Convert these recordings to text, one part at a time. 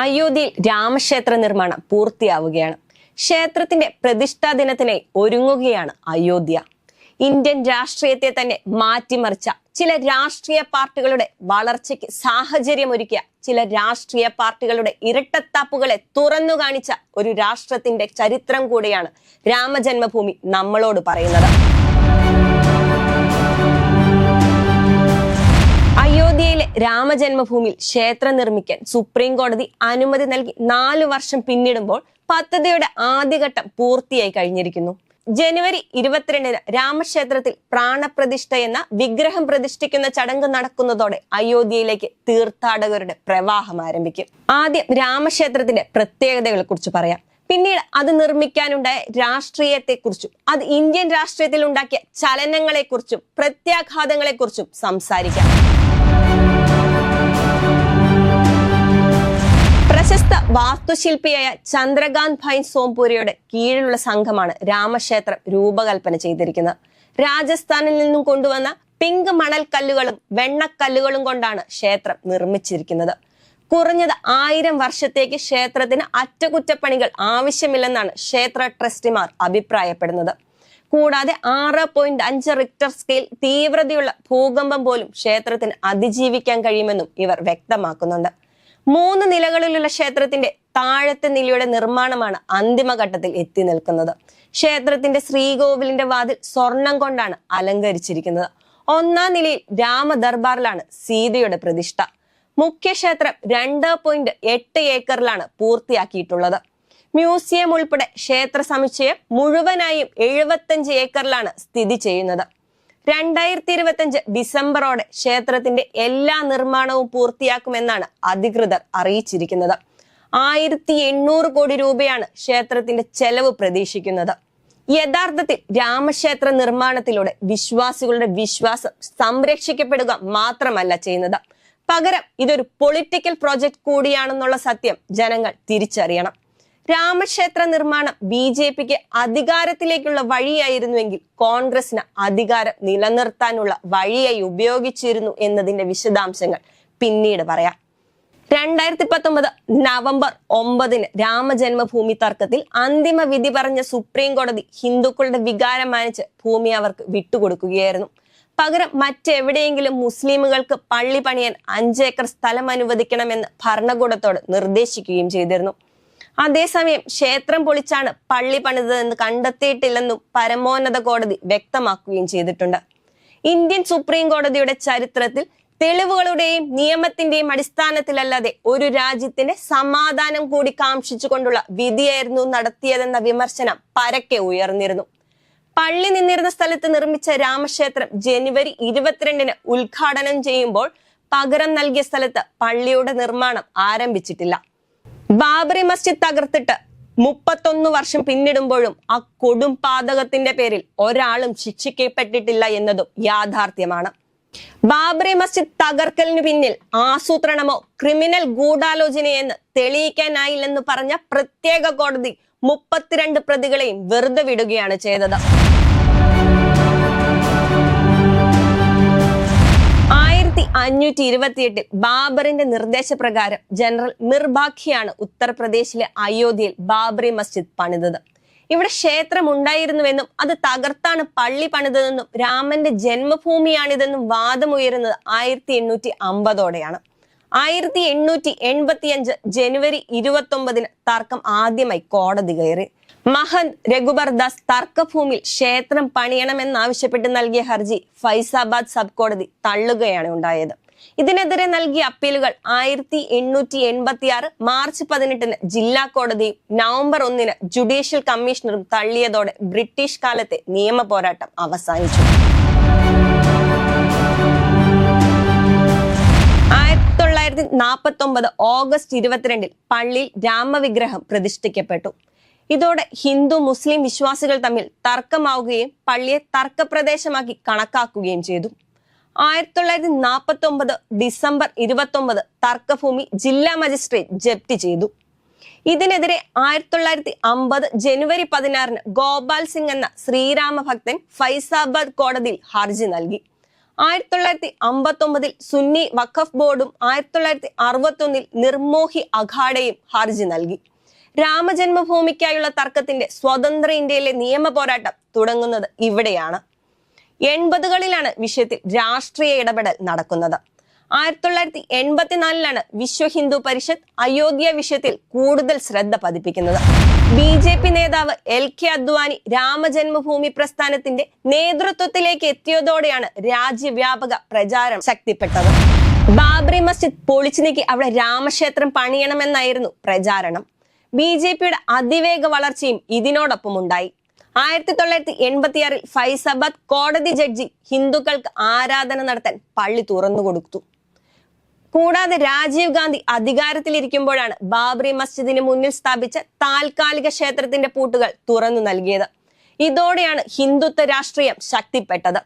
അയോധ്യയിൽ രാമക്ഷേത്ര നിർമ്മാണം പൂർത്തിയാവുകയാണ്. ക്ഷേത്രത്തിന്റെ പ്രതിഷ്ഠാ ദിനത്തിനായി ഒരുങ്ങുകയാണ് അയോധ്യ. ഇന്ത്യൻ രാഷ്ട്രീയത്തെ തന്നെ മാറ്റിമറിച്ച ചില രാഷ്ട്രീയ പാർട്ടികളുടെ വളർച്ചയ്ക്ക് സാഹചര്യമൊരുക്കിയ ചില രാഷ്ട്രീയ പാർട്ടികളുടെ ഇരട്ടത്താപ്പുകളെ തുറന്നു കാണിച്ച ഒരു രാഷ്ട്രത്തിന്റെ ചരിത്രം കൂടിയാണ് രാമജന്മഭൂമി നമ്മളോട് പറയുന്നത്. അയോധ്യയിലെ രാമജന്മഭൂമിയിൽ ക്ഷേത്രം നിർമ്മിക്കാൻ സുപ്രീം കോടതി അനുമതി നൽകി 4 വർഷം പിന്നിടുമ്പോൾ പദ്ധതിയുടെ ആദ്യഘട്ടം പൂർത്തിയായി കഴിഞ്ഞിരിക്കുന്നു. ജനുവരി 22-ന് രാമക്ഷേത്രത്തിൽ പ്രാണപ്രതിഷ്ഠ എന്ന വിഗ്രഹം പ്രതിഷ്ഠിക്കുന്ന ചടങ്ങ് നടക്കുന്നതോടെ അയോധ്യയിലേക്ക് തീർത്ഥാടകരുടെ പ്രവാഹം ആരംഭിക്കും. ആദ്യം രാമക്ഷേത്രത്തിന്റെ പ്രത്യേകതകളെ കുറിച്ച് പറയാം. പിന്നീട് അത് നിർമ്മിക്കാനുണ്ടായ രാഷ്ട്രീയത്തെക്കുറിച്ചും അത് ഇന്ത്യൻ രാഷ്ട്രീയത്തിൽ ഉണ്ടാക്കിയ ചലനങ്ങളെക്കുറിച്ചും പ്രത്യാഘാതങ്ങളെക്കുറിച്ചും സംസാരിക്കാം. പ്രശസ്ത വാസ്തുശില്പിയായ ചന്ദ്രകാന്ത് ഭായ് സോംപുരിയുടെ കീഴിലുള്ള സംഘമാണ് രാമക്ഷേത്രം രൂപകൽപ്പന ചെയ്തിരിക്കുന്നത്. രാജസ്ഥാനിൽ നിന്നും കൊണ്ടുവന്ന പിങ്ക് മണൽക്കല്ലുകളും വെണ്ണക്കല്ലുകളും കൊണ്ടാണ് ക്ഷേത്രം നിർമ്മിച്ചിരിക്കുന്നത്. കുറഞ്ഞത് 1000 വർഷത്തേക്ക് ക്ഷേത്രത്തിന് അറ്റകുറ്റപ്പണികൾ ആവശ്യമില്ലെന്നാണ് ക്ഷേത്ര ട്രസ്റ്റിമാർ അഭിപ്രായപ്പെടുന്നത്. കൂടാതെ 6.5 റിക്ടർ സ്കെയിൽ തീവ്രതയുള്ള ഭൂകമ്പം പോലും ക്ഷേത്രത്തിന് അതിജീവിക്കാൻ കഴിയുമെന്നും ഇവർ വ്യക്തമാക്കുന്നുണ്ട്. 3 നിലകളിലുള്ള ക്ഷേത്രത്തിന്റെ താഴത്തെ നിലയുടെ നിർമ്മാണമാണ് അന്തിമഘട്ടത്തിൽ എത്തി നിൽക്കുന്നത്. ക്ഷേത്രത്തിന്റെ ശ്രീകോവിലിന്റെ വാതിൽ സ്വർണം കൊണ്ടാണ് അലങ്കരിച്ചിരിക്കുന്നത്. 1-ാം നിലയിൽ രാമദർബാറിലാണ് സീതയുടെ പ്രതിഷ്ഠ. മുഖ്യക്ഷേത്രം 2.8 ഏക്കറിലാണ് പൂർത്തിയാക്കിയിട്ടുള്ളത്. മ്യൂസിയം ഉൾപ്പെടെ ക്ഷേത്ര സമുച്ചയം മുഴുവനായും 75 ഏക്കറിലാണ് സ്ഥിതി ചെയ്യുന്നത്. 2025 ഡിസംബറോടെ ക്ഷേത്രത്തിന്റെ എല്ലാ നിർമ്മാണവും പൂർത്തിയാക്കുമെന്നാണ് അധികൃതർ അറിയിച്ചിരിക്കുന്നത്. 1800 കോടി രൂപയാണ് ക്ഷേത്രത്തിന്റെ ചെലവ് പ്രതീക്ഷിക്കുന്നത്. യഥാർത്ഥത്തിൽ രാമക്ഷേത്ര നിർമ്മാണത്തിലൂടെ വിശ്വാസികളുടെ വിശ്വാസം സംരക്ഷിക്കപ്പെടുക മാത്രമല്ല ചെയ്യുന്നത്, പകരം ഇതൊരു പൊളിറ്റിക്കൽ പ്രോജക്റ്റ് കൂടിയാണെന്നുള്ള സത്യം ജനങ്ങൾ തിരിച്ചറിയണം. രാമക്ഷേത്ര നിർമ്മാണം BJPക്ക് അധികാരത്തിലേക്കുള്ള വഴിയായിരുന്നുവെങ്കിൽ കോൺഗ്രസിന് അധികാരം നിലനിർത്താനുള്ള വഴിയായി ഉപയോഗിച്ചിരുന്നു എന്നതിന്റെ വിശദാംശങ്ങൾ പിന്നീട് പറയാം. 2019 നവംബർ 9-ന് രാമജന്മഭൂമി തർക്കത്തിൽ അന്തിമ വിധി പറഞ്ഞ സുപ്രീം കോടതി ഹിന്ദുക്കളുടെ വികാരം മാനിച്ച് ഭൂമി അവർക്ക് വിട്ടുകൊടുക്കുകയായിരുന്നു. പകരം മറ്റെവിടെയെങ്കിലും മുസ്ലിമുകൾക്ക് പള്ളി പണിയാൻ 5 ഏക്കർ സ്ഥലം അനുവദിക്കണമെന്ന് ഭരണകൂടത്തോട് നിർദ്ദേശിക്കുകയും ചെയ്തിരുന്നു. അതേസമയം ക്ഷേത്രം പൊളിച്ചാണ് പള്ളി പണിതതെന്ന് കണ്ടെത്തിയിട്ടില്ലെന്നും പരമോന്നത കോടതി വ്യക്തമാക്കുകയും ചെയ്തിട്ടുണ്ട്. ഇന്ത്യൻ സുപ്രീം കോടതിയുടെ ചരിത്രത്തിൽ തെളിവുകളുടെയും നിയമത്തിന്റെയും അടിസ്ഥാനത്തിലല്ലാതെ ഒരു രാജ്യത്തിന്റെ സമാധാനം കൂടി കാംക്ഷിച്ചുകൊണ്ടുള്ള വിധിയായിരുന്നു നടത്തിയതെന്ന വിമർശനം പരക്കെ ഉയർന്നിരുന്നു. പള്ളി നിന്നിരുന്ന സ്ഥലത്ത് നിർമ്മിച്ച രാമക്ഷേത്രം ജനുവരി 22-ന് ഉദ്ഘാടനം ചെയ്യുമ്പോൾ പകരം നൽകിയ സ്ഥലത്ത് പള്ളിയുടെ നിർമ്മാണം ആരംഭിച്ചിട്ടില്ല. ബാബറി മസ്ജിദ് തകർത്തിട്ട് 31 വർഷം പിന്നിടുമ്പോഴും ആ കൊടും പാതകത്തിന്റെ പേരിൽ ഒരാളും ശിക്ഷിക്കപ്പെട്ടിട്ടില്ല എന്നതും യാഥാർത്ഥ്യമാണ്. ബാബറി മസ്ജിദ് തകർക്കലിന് പിന്നിൽ ആസൂത്രണമോ ക്രിമിനൽ ഗൂഢാലോചനയെന്ന് തെളിയിക്കാനായില്ലെന്ന് പറഞ്ഞ പ്രത്യേക കോടതി 32 പ്രതികളെയും വെറുതെ വിടുകയാണ് ചെയ്തത്. 1528 ബാബറിന്റെ നിർദ്ദേശപ്രകാരം ജനറൽ മിർബാഖിയാണ് ഉത്തർപ്രദേശിലെ അയോധ്യയിൽ ബാബറി മസ്ജിദ് പണിതത്. ഇവിടെ ക്ഷേത്രം ഉണ്ടായിരുന്നുവെന്നും അത് തകർത്താണ് പള്ളി പണിതതെന്നും രാമന്റെ ജന്മഭൂമിയാണിതെന്നും വാദമുയരുന്നത് 1850ഓടെയാണ്. 1885 ജനുവരി 29-ന് തർക്കം ആദ്യമായി കോടതി കയറി. മഹന്ത് രഘുബർ ദാസ് തർക്കഭൂമിയിൽ ക്ഷേത്രം പണിയണമെന്നാവശ്യപ്പെട്ട് നൽകിയ ഹർജി ഫൈസാബാദ് സബ് കോടതി തള്ളുകയാണ് ഉണ്ടായത്. ഇതിനെതിരെ നൽകിയ അപ്പീലുകൾ 1886 മാർച്ച് 18-ന് ജില്ലാ കോടതിയും നവംബർ 1-ന് ജുഡീഷ്യൽ കമ്മീഷണറും തള്ളിയതോടെ ബ്രിട്ടീഷ് കാലത്തെ നിയമ പോരാട്ടം അവസാനിച്ചു. 1949 ഓഗസ്റ്റ് 22-ൽ പള്ളിയിൽ രാമവിഗ്രഹം പ്രതിഷ്ഠിക്കപ്പെട്ടു. ഇതോടെ ഹിന്ദു മുസ്ലിം വിശ്വാസികൾ തമ്മിൽ തർക്കമാവുകയും പള്ളിയെ തർക്കപ്രദേശമാക്കി കണക്കാക്കുകയും ചെയ്തു. 1949 ഡിസംബർ 29 തർക്കഭൂമി ജില്ലാ മജിസ്ട്രേറ്റ് ജപ്തി ചെയ്തു. ഇതിനെതിരെ 1950 ജനുവരി 16-ന് ഗോപാൽ സിംഗ് എന്ന ശ്രീരാമ ഭക്തൻ ഫൈസാബാദ് കോടതിയിൽ ഹർജി നൽകി. 1959 സുന്നി വഖഫ് ബോർഡും 1961 നിർമോഹി അഖാഡയും ഹർജി നൽകി. രാമജന്മഭൂമിക്കായുള്ള തർക്കത്തിന്റെ സ്വതന്ത്ര ഇന്ത്യയിലെ നിയമ പോരാട്ടം തുടങ്ങുന്നത് ഇവിടെയാണ്. 80കളിലാണ് വിഷയത്തിൽ രാഷ്ട്രീയ ഇടപെടൽ നടക്കുന്നത്. 1984 വിശ്വ ഹിന്ദു പരിഷത്ത് അയോധ്യ വിഷയത്തിൽ കൂടുതൽ ശ്രദ്ധ പതിപ്പിക്കുന്നത്. BJP നേതാവ് LK അദ്വാനി രാമജന്മഭൂമി പ്രസ്ഥാനത്തിന്റെ നേതൃത്വത്തിലേക്ക് എത്തിയതോടെയാണ് രാജ്യവ്യാപക പ്രചാരണം ശക്തിപ്പെട്ടത്. ബാബറി മസ്ജിദ് പൊളിച്ചു നീക്കി അവിടെ രാമക്ഷേത്രം പണിയണമെന്നായിരുന്നു പ്രചാരണം. BJPയുടെ അതിവേഗ വളർച്ചയും ഇതിനോടൊപ്പം ഉണ്ടായി. 1986 ഫൈസാബാദ് കോടതി ജഡ്ജി ഹിന്ദുക്കൾക്ക് ആരാധന നടത്താൻ പള്ളി തുറന്നുകൊടുത്തു. കൂടാതെ രാജീവ് ഗാന്ധി അധികാരത്തിലിരിക്കുമ്പോഴാണ് ബാബറി മസ്ജിദിന് മുന്നിൽ സ്ഥാപിച്ച താൽക്കാലിക ക്ഷേത്രത്തിന്റെ പൂട്ടുകൾ തുറന്നു നൽകിയത്. ഇതോടെയാണ് ഹിന്ദുത്വ രാഷ്ട്രീയം ശക്തിപ്പെട്ടത്.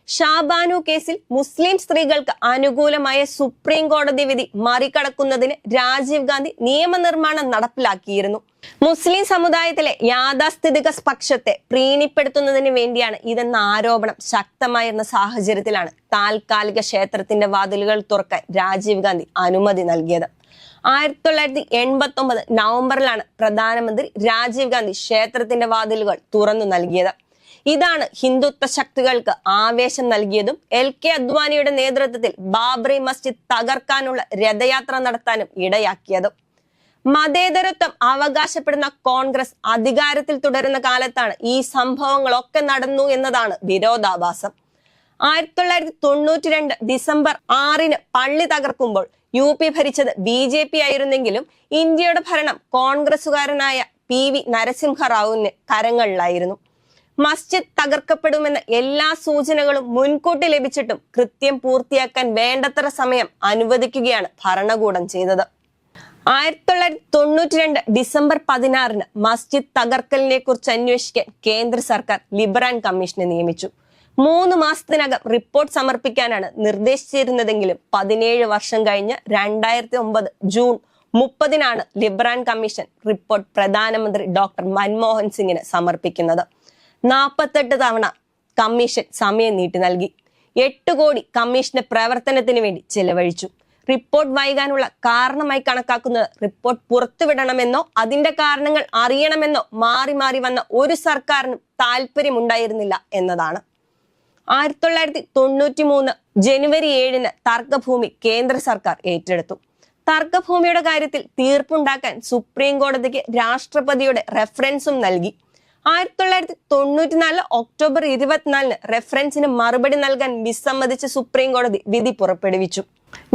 ഷാബാനു കേസിൽ മുസ്ലിം സ്ത്രീകൾക്ക് അനുകൂലമായ സുപ്രീം കോടതി വിധി മറികടക്കുന്നതിന് രാജീവ് ഗാന്ധി നിയമനിർമ്മാണം നടപ്പിലാക്കിയിരുന്നു. മുസ്ലിം സമുദായത്തിലെ യാഥാസ്ഥിതിക പക്ഷത്തെ പ്രീണിപ്പെടുത്തുന്നതിന് വേണ്ടിയാണ് ഇതെന്ന ആരോപണം ശക്തമായിരുന്ന സാഹചര്യത്തിലാണ് താൽക്കാലിക ക്ഷേത്രത്തിന്റെ വാതിലുകൾ തുറക്കാൻ രാജീവ് ഗാന്ധി അനുമതി നൽകിയത്. 1989 നവംബറിലാണ് പ്രധാനമന്ത്രി രാജീവ് ഗാന്ധി ക്ഷേത്രത്തിന്റെ വാതിലുകൾ തുറന്നു നൽകിയത്. ഇതാണ് ഹിന്ദുത്വ ശക്തികൾക്ക് ആവേശം നൽകിയതും LK അദ്വാനിയുടെ നേതൃത്വത്തിൽ ബാബറി മസ്ജിദ് തകർക്കാനുള്ള രഥയാത്ര നടത്താനും ഇടയാക്കിയതും. മതേതരത്വം അവകാശപ്പെടുന്ന കോൺഗ്രസ് അധികാരത്തിൽ തുടരുന്ന കാലത്താണ് ഈ സംഭവങ്ങളൊക്കെ നടന്നു എന്നതാണ് വിരോധാഭാസം. 1992 ഡിസംബർ 6 പള്ളി തകർക്കുമ്പോൾ UP ഭരിച്ചത് BJP ആയിരുന്നെങ്കിലും ഇന്ത്യയുടെ ഭരണം കോൺഗ്രസുകാരനായ PV നരസിംഹറാവുവിന്റെ കരങ്ങളിലായിരുന്നു. മസ്ജിദ് തകർക്കപ്പെടുമെന്ന എല്ലാ സൂചനകളും മുൻകൂട്ടി ലഭിച്ചിട്ടും കൃത്യം പൂർത്തിയാക്കാൻ വേണ്ടത്ര സമയം അനുവദിക്കുകയാണ് ഭരണകൂടം ചെയ്തത്. 1992 ഡിസംബർ 16 മസ്ജിദ് തകർക്കലിനെ കുറിച്ച് അന്വേഷിക്കാൻ കേന്ദ്ര സർക്കാർ ലിബ്രാൻ കമ്മീഷനെ നിയമിച്ചു. 3 മാസത്തിനകം റിപ്പോർട്ട് സമർപ്പിക്കാനാണ് നിർദ്ദേശിച്ചിരുന്നതെങ്കിലും 17 വർഷം കഴിഞ്ഞ് 2009 ജൂൺ 30 ലിബ്രാൻ കമ്മീഷൻ റിപ്പോർട്ട് പ്രധാനമന്ത്രി ഡോക്ടർ മൻമോഹൻ സിംഗിന് സമർപ്പിക്കുന്നത്. 48 തവണ കമ്മീഷൻ സമയം നീട്ടി നൽകി. 8 കോടി കമ്മീഷന്റെ പ്രവർത്തനത്തിന് വേണ്ടി ചെലവഴിച്ചു. റിപ്പോർട്ട് വൈകാനുള്ള കാരണമായി കണക്കാക്കുന്നത് റിപ്പോർട്ട് പുറത്തുവിടണമെന്നോ അതിന്റെ കാരണങ്ങൾ അറിയണമെന്നോ മാറി മാറി വന്ന ഒരു സർക്കാരിനും താല്പര്യമുണ്ടായിരുന്നില്ല എന്നതാണ്. 1993 ജനുവരി 7 തർക്കഭൂമി കേന്ദ്ര സർക്കാർ ഏറ്റെടുത്തു. തർക്കഭൂമിയുടെ കാര്യത്തിൽ തീർപ്പുണ്ടാക്കാൻ സുപ്രീം കോടതിക്ക് രാഷ്ട്രപതിയുടെ റെഫറൻസും നൽകി. 1994 ഒക്ടോബർ 24 റെഫറൻസിന് മറുപടി നൽകാൻ വിസമ്മതിച്ച സുപ്രീം കോടതി വിധി പുറപ്പെടുവിച്ചു.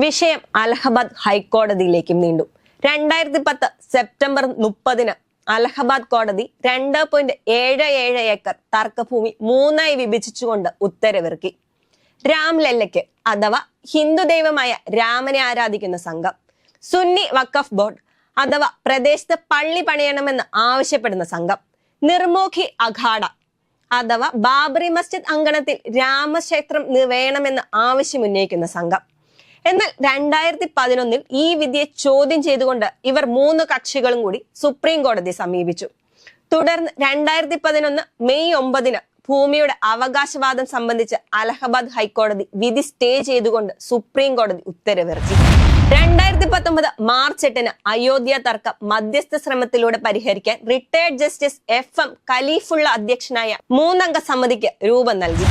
വിഷയം അലഹബാദ് ഹൈക്കോടതിയിലേക്കും നീണ്ടു. 2010 സെപ്റ്റംബർ 30 അലഹബാദ് കോടതി 2.77 ഏക്കർ തർക്കഭൂമി 3ആയി വിഭജിച്ചുകൊണ്ട് ഉത്തരവിറക്കി. രാംലല്ലയ്ക്ക് അഥവാ ഹിന്ദു ദൈവമായ രാമനെ ആരാധിക്കുന്ന സംഘം, സുന്നി വഖഫ് ബോർഡ് അഥവാ പ്രദേശത്ത് പള്ളി പണിയണമെന്ന് ആവശ്യപ്പെടുന്ന സംഘം, നിർമോഹി അഖാഡ അഥവാ ബാബറി മസ്ജിദ് അങ്കണത്തിൽ രാമക്ഷേത്രം വേണമെന്ന് ആവശ്യമുന്നയിക്കുന്ന സംഘം. എന്നാൽ 2011 ഈ വിധിയെ ചോദ്യം ചെയ്തുകൊണ്ട് ഇവർ 3 കക്ഷികളും കൂടി സുപ്രീം കോടതിയെ സമീപിച്ചു. തുടർന്ന് 2011 മെയ് 9 ഭൂമിയുടെ അവകാശവാദം സംബന്ധിച്ച് അലഹബാദ് ഹൈക്കോടതി വിധി സ്റ്റേ ചെയ്തുകൊണ്ട് സുപ്രീം കോടതി ഉത്തരവിറക്കി. 2019 മാർച്ച് 8 അയോധ്യ തർക്കം മധ്യസ്ഥ ശ്രമത്തിലൂടെ പരിഹരിക്കാൻ റിട്ടയർഡ് ജസ്റ്റിസ് FM ഖലീഫുള്ള അധ്യക്ഷനായ 3-അംഗ സമിതിക്ക് രൂപം നൽകി.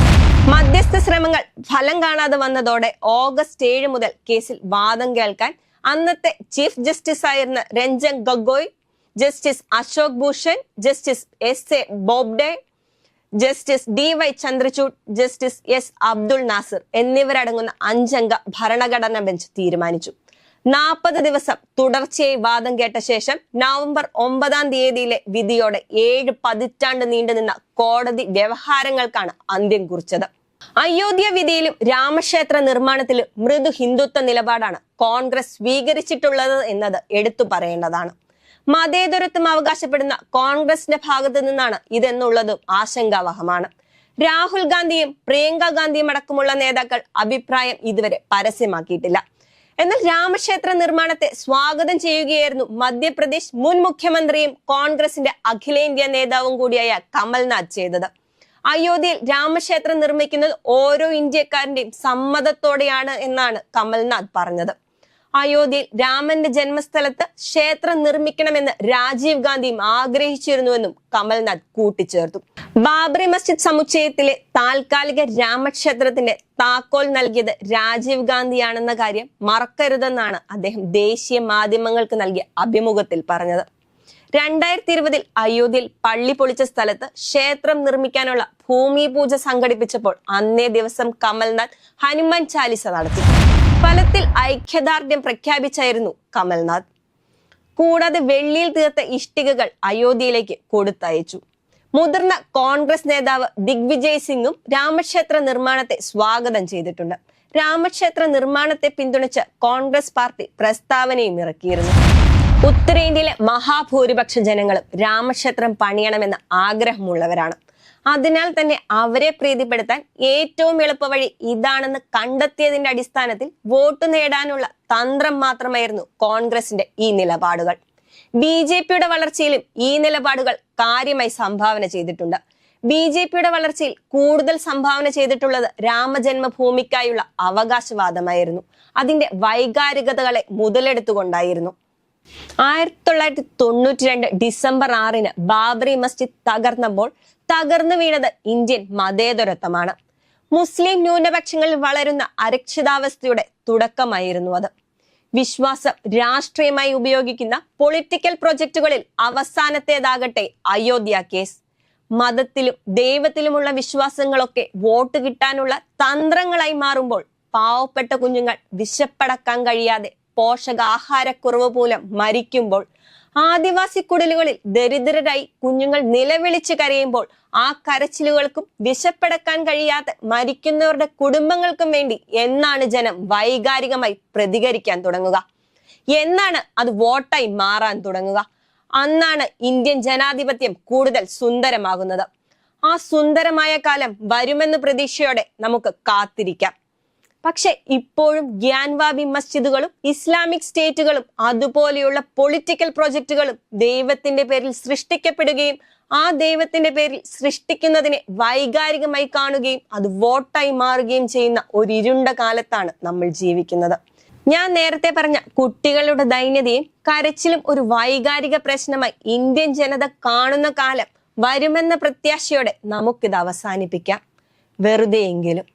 മധ്യസ്ഥ ശ്രമങ്ങൾ ഫലം കാണാതെ വന്നതോടെ ഓഗസ്റ്റ് 7 മുതൽ കേസിൽ വാദം കേൾക്കാൻ അന്നത്തെ ചീഫ് ജസ്റ്റിസ് ആയിരുന്ന Ranjan Gogoi, justice Ashok Bhushan, justice SA Bobde, justice DY Chandrachud, justice S Abdul Nazir എന്നിവരടങ്ങുന്ന 5-അംഗ ഭരണഘടനാ ബെഞ്ച് തീരുമാനിച്ചു. 40 ദിവസം തുടർച്ചയായി വാദം കേട്ട ശേഷം നവംബർ 9 വിധിയോടെ 7 പതിറ്റാണ്ട് നീണ്ടുനിന്ന കോടതി വ്യവഹാരങ്ങൾക്കാണ് അന്ത്യം കുറിച്ചത്. അയോധ്യ വിധിയിലും രാമക്ഷേത്ര നിർമ്മാണത്തിലും മൃദു ഹിന്ദുത്വ നിലപാടാണ് കോൺഗ്രസ് സ്വീകരിച്ചിട്ടുള്ളത് എന്നത് എടുത്തു പറയേണ്ടതാണ്. മതേതരത്വം അവകാശപ്പെടുന്ന കോൺഗ്രസിന്റെ ഭാഗത്തു നിന്നാണ് ഇതെന്നുള്ളതും ആശങ്കാവഹമാണ്. രാഹുൽ ഗാന്ധിയും പ്രിയങ്ക ഗാന്ധിയും അടക്കമുള്ള നേതാക്കൾ അഭിപ്രായം ഇതുവരെ പരസ്യമാക്കിയിട്ടില്ല. എന്നാൽ രാമക്ഷേത്ര നിർമ്മാണത്തെ സ്വാഗതം ചെയ്യുകയായിരുന്നു മധ്യപ്രദേശ് മുൻ മുഖ്യമന്ത്രിയും കോൺഗ്രസിന്റെ അഖിലേന്ത്യാ നേതാവും കൂടിയായ കമൽനാഥ് ചെയ്തത്. അയോധ്യയിൽ രാമക്ഷേത്രം നിർമ്മിക്കുന്നത് ഓരോ ഇന്ത്യക്കാരന്റെയും സമ്മതത്തോടെയാണ് എന്നാണ് കമൽനാഥ് പറഞ്ഞത്. അയോധ്യയിൽ രാമന്റെ ജന്മസ്ഥലത്ത് ക്ഷേത്രം നിർമ്മിക്കണമെന്ന് രാജീവ് ഗാന്ധിയും ആഗ്രഹിച്ചിരുന്നുവെന്നും കമൽനാഥ് കൂട്ടിച്ചേർത്തു. ബാബറി മസ്ജിദ് സമുച്ചയത്തിലെ താൽക്കാലിക രാമക്ഷേത്രത്തിന്റെ താക്കോൽ നൽകിയത് രാജീവ് ഗാന്ധിയാണെന്ന കാര്യം മറക്കരുതെന്നാണ് അദ്ദേഹം ദേശീയ മാധ്യമങ്ങൾക്ക് നൽകിയ അഭിമുഖത്തിൽ പറഞ്ഞത്. 2020 അയോധ്യയിൽ പള്ളി പൊളിച്ച സ്ഥലത്ത് ക്ഷേത്രം നിർമ്മിക്കാനുള്ള ഭൂമി പൂജ സംഘടിപ്പിച്ചപ്പോൾ അന്നേ ദിവസം കമൽനാഥ് ഹനുമാൻ ചാലിസ നടത്തി. ഫലത്തിൽ ഐക്യദാർഢ്യം പ്രഖ്യാപിച്ചായിരുന്നു കമൽനാഥ്. കൂടാതെ വെള്ളിയിൽ തീർത്ത ഇഷ്ടികകൾ അയോധ്യയിലേക്ക് കൊടുത്തയച്ചു. മുതിർന്ന കോൺഗ്രസ് നേതാവ് ദിഗ്വിജയ് സിംഗും രാമക്ഷേത്ര നിർമ്മാണത്തെ സ്വാഗതം ചെയ്തിട്ടുണ്ട്. രാമക്ഷേത്ര നിർമ്മാണത്തെ പിന്തുണച്ച് കോൺഗ്രസ് പാർട്ടി പ്രസ്താവനയും ഇറക്കിയിരുന്നു. ഉത്തരേന്ത്യയിലെ മഹാഭൂരിപക്ഷ ജനങ്ങളും രാമക്ഷേത്രം പണിയണമെന്ന ആഗ്രഹമുള്ളവരാണ്. അതിനാൽ തന്നെ അവരെ പ്രീതിപ്പെടുത്താൻ ഏറ്റവും എളുപ്പവഴി ഇതാണെന്ന് കണ്ടെത്തിയതിന്റെ അടിസ്ഥാനത്തിൽ വോട്ട് നേടാനുള്ള തന്ത്രം മാത്രമായിരുന്നു കോൺഗ്രസിന്റെ ഈ നിലപാടുകൾ. BJPയുടെ വളർച്ചയിലും ഈ നിലപാടുകൾ കാര്യമായി സംഭാവന ചെയ്തിട്ടുണ്ട്. BJPയുടെ വളർച്ചയിൽ കൂടുതൽ സംഭാവന ചെയ്തിട്ടുള്ളത് രാമജന്മഭൂമിക്കായുള്ള അവകാശവാദമായിരുന്നു. അതിന്റെ വൈകാരികതകളെ മുതലെടുത്തുകൊണ്ടായിരുന്നു. 1992 ഡിസംബർ 6 ബാബറി മസ്ജിദ് തകർന്നപ്പോൾ തകർന്നു വീണത് ഇന്ത്യൻ മതേതരത്വമാണ്. മുസ്ലിം ന്യൂനപക്ഷങ്ങളിൽ വളരുന്ന അരക്ഷിതാവസ്ഥയുടെ തുടക്കമായിരുന്നു അത്. വിശ്വാസം രാഷ്ട്രീയമായി ഉപയോഗിക്കുന്ന പൊളിറ്റിക്കൽ പ്രൊജക്ടുകളിൽ അവസാനത്തേതാകട്ടെ അയോധ്യ കേസ്. മതത്തിലും ദൈവത്തിലുമുള്ള വിശ്വാസങ്ങളൊക്കെ വോട്ട് കിട്ടാനുള്ള തന്ത്രങ്ങളായി മാറുമ്പോൾ പാവപ്പെട്ട കുഞ്ഞുങ്ങൾ വിശപ്പടക്കാൻ കഴിയാതെ പോഷകാഹാരക്കുറവ് മൂലം മരിക്കുമ്പോൾ, ആദിവാസി കുടിലുകളിൽ ദരിദ്രരായി കുഞ്ഞുങ്ങൾ നിലവിളിച്ച് കരയുമ്പോൾ ആ കരച്ചിലുകൾക്കും വിശപ്പടക്കാൻ കഴിയാതെ മരിക്കുന്നവരുടെ കുടുംബങ്ങൾക്കും വേണ്ടി എന്നാണ് ജനം വൈകാരികമായി പ്രതികരിക്കാൻ തുടങ്ങുക? എന്നാണ് അത് വോട്ടായി മാറാൻ തുടങ്ങുക? അന്നാണ് ഇന്ത്യൻ ജനാധിപത്യം കൂടുതൽ സുന്ദരമാകുന്നത്. ആ സുന്ദരമായ കാലം വരുമെന്ന പ്രതീക്ഷയോടെ നമുക്ക് കാത്തിരിക്കാം. പക്ഷെ ഇപ്പോഴും ഗ്യാൻവാബി മസ്ജിദുകളും ഇസ്ലാമിക് സ്റ്റേറ്റുകളും അതുപോലെയുള്ള പൊളിറ്റിക്കൽ പ്രൊജക്ടുകളും ദൈവത്തിന്റെ പേരിൽ സൃഷ്ടിക്കപ്പെടുകയും ആ ദൈവത്തിന്റെ പേരിൽ സൃഷ്ടിക്കുന്നതിനെ വൈകാരികമായി കാണുകയും അത് വോട്ടായി മാറുകയും ചെയ്യുന്ന ഒരു ഇരുണ്ട കാലത്താണ് നമ്മൾ ജീവിക്കുന്നത്. ഞാൻ നേരത്തെ പറഞ്ഞ കുട്ടികളുടെ ദൈന്യതയും കരച്ചിലും ഒരു വൈകാരിക പ്രശ്നമായി ഇന്ത്യൻ ജനത കാണുന്ന കാലം വരുമെന്ന പ്രത്യാശയോടെ നമുക്കിത് അവസാനിപ്പിക്കാം, വെറുതെയെങ്കിലും.